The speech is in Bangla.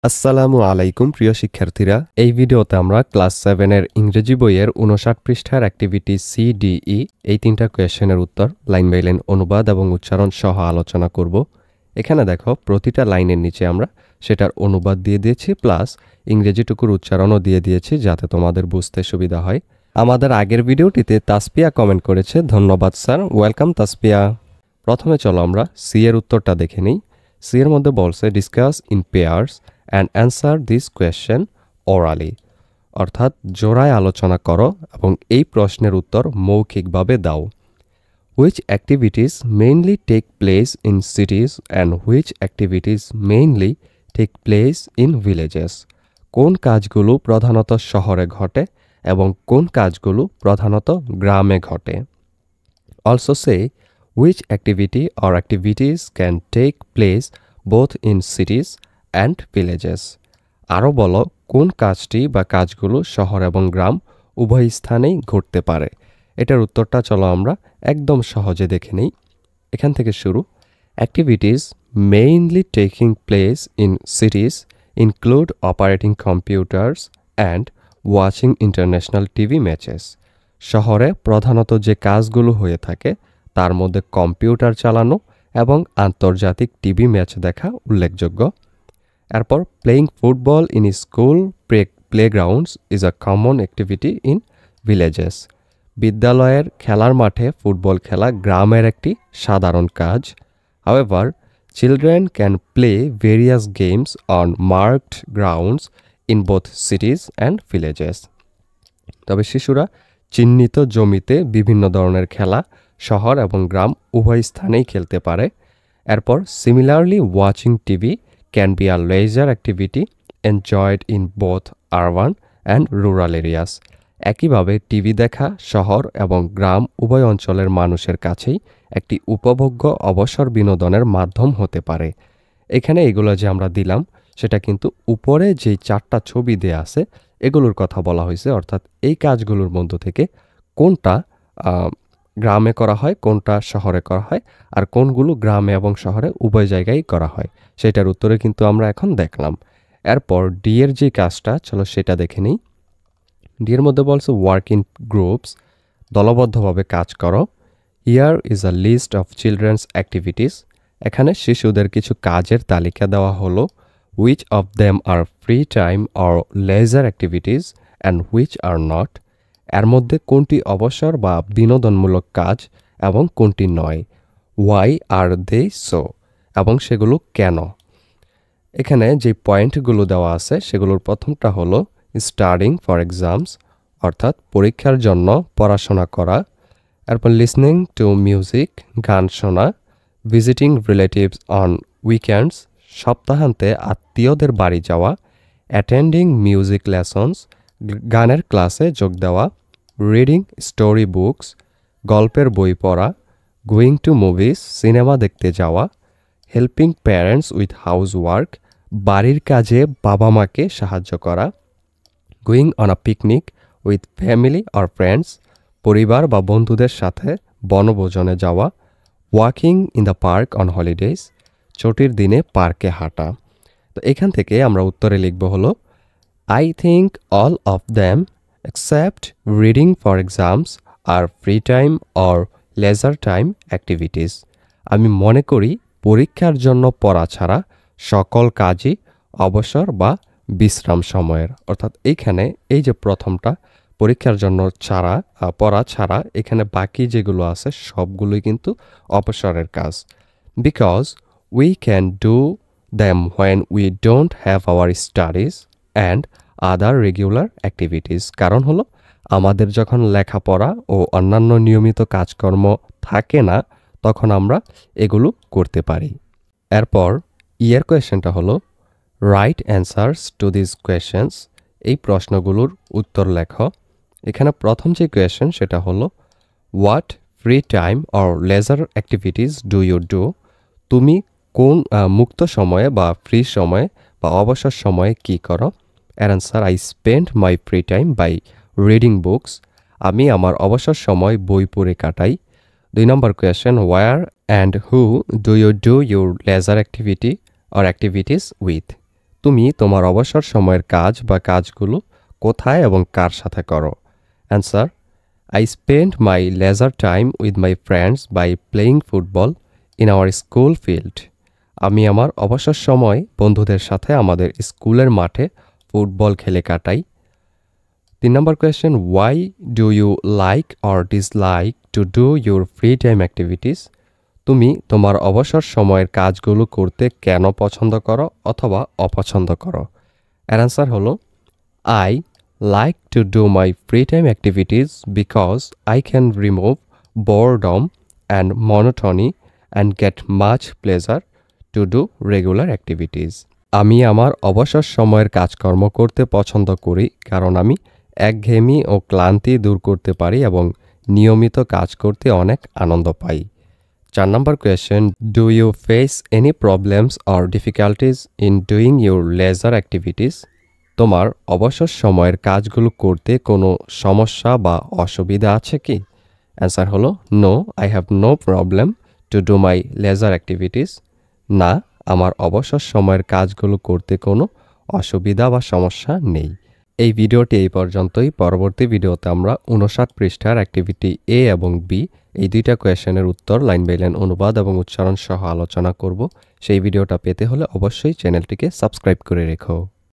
আসসালামু আলাইকুম প্রিয় শিক্ষার্থীরা, এই ভিডিওতে আমরা ক্লাস 7 এর ইংরেজি বইয়ের 59 পৃষ্ঠার অ্যাক্টিভিটি CDE এই তিনটা কোয়েশ্চেনের উত্তর লাইন বাই লাইন অনুবাদ এবং উচ্চারণ সহ আলোচনা করব। এখানে দেখো প্রতিটা লাইনের নিচে আমরা সেটার অনুবাদ দিয়ে দিয়েছি, প্লাস ইংরেজিটুকুর উচ্চারণও দিয়ে দিয়েছি যাতে তোমাদের বুঝতে সুবিধা হয়। আমাদের আগের ভিডিওটিতে তাসপিয়া কমেন্ট করেছে, ধন্যবাদ স্যার, ওয়েলকাম তাসপিয়া। প্রথমে চলো আমরা সি এর উত্তরটা দেখে নিই। সি এর মধ্যে বলছে discuss in pairs and answer this question orally, অর্থাৎ জোড়ায় আলোচনা করো এবং এই প্রশ্নের উত্তর মৌখিকভাবে দাও। Which activities mainly take place in cities and which activities mainly take place in villages? কোন কাজগুলো প্রধানত শহরে ঘটে এবং কোন কাজগুলো প্রধানত গ্রামে ঘটে? Also say which activity or activities can take place both in cities and villages. আরও বলো কোন কাজটি বা কাজগুলো শহর এবং গ্রাম উভয় স্থানেই ঘটতে পারে। এটার উত্তরটা চলো আমরা একদম সহজে দেখে নিই। এখান থেকে শুরু। Activities mainly taking place in সিটিজ include operating computers and watching international TV matches. শহরে প্রধানত যে কাজগুলো হয়ে থাকে তার মধ্যে কম্পিউটার চালানো এবং আন্তর্জাতিক টিভি ম্যাচ দেখা উল্লেখযোগ্য। এরপর playing football in school প্লেগ্রাউন্ডস is a common activity in villages. বিদ্যালয়ের খেলার মাঠে ফুটবল খেলা গ্রামের একটি সাধারণ কাজ। However children can play various games on marked grounds in both সিটিজ and villages. তবে শিশুরা চিহ্নিত জমিতে বিভিন্ন ধরনের খেলা শহর এবং গ্রাম উভয় স্থানেই খেলতে পারে। এরপর similarly watching TV can be a leisure activity enjoyed in both urban and rural areas. একইভাবে টিভি দেখা শহর এবং গ্রাম উভয় অঞ্চলের মানুষের কাছেই একটি উপভোগ্য অবসর বিনোদনের মাধ্যম হতে পারে। এখানে এগুলো যে আমরা দিলাম সেটা কিন্তু উপরে যেই 4টা ছবি দেয়া আছে এগুলোর কথা বলা হয়েছে, অর্থাৎ এই কাজগুলোর মধ্য থেকে কোনটা গ্রামে করা হয়, কোনটা শহরে করা হয়, আর কোনগুলো গ্রামে এবং শহরে উভয় জায়গায় করা হয় সেটার উত্তরে কিন্তু আমরা এখন দেখলাম। এরপর ডি এর যে কাজটা চলো সেটা দেখে নিই। ডি এর মধ্যে বলছে ওয়ার্ক ইন গ্রুপস, দলবদ্ধভাবে কাজ করো। Here is a list of children's activities. এখানে শিশুদের কিছু কাজের তালিকা দেওয়া হলো। Which of them are free time or leisure activities and which are not. এর মধ্যে কোনটি অবসর বা বিনোদনমূলক কাজ এবং কোনটি নয়। ওয়াই আর দে সো, এবং সেগুলো কেন। এখানে যে পয়েন্টগুলো দেওয়া আছে সেগুলোর প্রথমটা হলো স্টাডিং ফর এক্সামস, অর্থাৎ পরীক্ষার জন্য পড়াশোনা করা। এরপর লিসনিং টু মিউজিক, গান শোনা। ভিজিটিং রিলেটিভস অন উইকেন্ডস, সপ্তাহান্তে আত্মীয়দের বাড়ি যাওয়া। অ্যাটেন্ডিং মিউজিক লেসন্স, গানের ক্লাসে যোগ দেওয়া। রিডিং স্টোরি বুকস, গল্পের বই পড়া। গোয়িং টু মুভিস, সিনেমা দেখতে যাওয়া। Helping parents with house work, বাড়ির কাজে বাবা মাকে সাহায্য করা। Going on a picnic with family or friends, পরিবার বা বন্ধুদের সাথে বনভোজনে যাওয়া। Walking in the park on holidays, ছুটির দিনে পার্কে হাঁটা। তো এখান থেকে আমরা উত্তরে লিখব হলো I think all of them except reading for exams are free time or leisure time activities. আমি মনে করি পরীক্ষার জন্য পড়া ছাড়া সকল কাজই অবসর বা বিশ্রাম সময়ের। অর্থাৎ এইখানে এই যে প্রথমটা পরীক্ষার জন্য পড়া ছাড়া এখানে বাকি যেগুলো আছে সবগুলোই কিন্তু অবসরের কাজ। Because we can do them when we don't have our studies and other regular activities. কারণ হলো আমাদের যখন লেখাপড়া ও অন্যান্য নিয়মিত কাজকর্ম থাকে না তখন আমরা এগুলো করতে পারি। এরপর ইয়ের কোয়েশ্চেনটা হলো right answers to this questions. এই প্রশ্নগুলোর উত্তর লেখো। এখানে প্রথম যে কোয়েশ্চেন সেটা হলো what free time or leisure activities do you do. তুমি কোন মুক্ত সময়ে বা ফ্রি সময়ে বা অবসর সময়ে কী করো। এর answer I spend my free time by reading books. আমি আমার অবসর সময় বই পড়ে কাটাই। 2 নম্বর question where and who do you do your leisure activity or activities with. তুমি তোমার অবসর সময়ের কাজ বা কাজগুলো কোথায় এবং কার সাথে করো? Answer: I spend my leisure time with my friends by playing football in our school field. আমি আমার অবসর সময় বন্ধুদের সাথে আমাদের স্কুলের মাঠে ফুটবল খেলে কাটাই। 3 নম্বর question, why do you like or dislike to do your free time activities? তুমি তোমার অবসর সময়ের কাজগুলো করতে কেন পছন্দ করো অথবা অপছন্দ করো? এর অ্যান্সার হলো I like to do my free time activities because I can remove boredom and monotony and get much pleasure to do regular activities. আমি আমার অবসর সময়ের কাজকর্ম করতে পছন্দ করি কারণ আমি একঘেয়েমি ও ক্লান্তি দূর করতে পারি এবং নিয়মিত কাজ করতে অনেক আনন্দ পাই। 4 নম্বর question, do you face any problems or difficulties in doing your leisure activities? তোমার অবসর সময়ের কাজগুলো করতে কোনো সমস্যা বা অসুবিধা আছে কি? অ্যান্সার হলো no, I have no problem to do my leisure activities. না, আমার অবসর সময়ের কাজগুলো করতে কোনো অসুবিধা বা সমস্যা নেই। এই ভিডিওটি এই পর্যন্তই। পরবর্তী ভিডিওতে আমরা 59 পৃষ্ঠার অ্যাক্টিভিটি এ এবং বি এই দুইটা কোয়েশ্চেনের উত্তর লাইন বাই লাইন অনুবাদ এবং উচ্চারণ সহ আলোচনা করব। সেই ভিডিওটা পেতে হলে অবশ্যই চ্যানেলটিকে সাবস্ক্রাইব করে রেখো।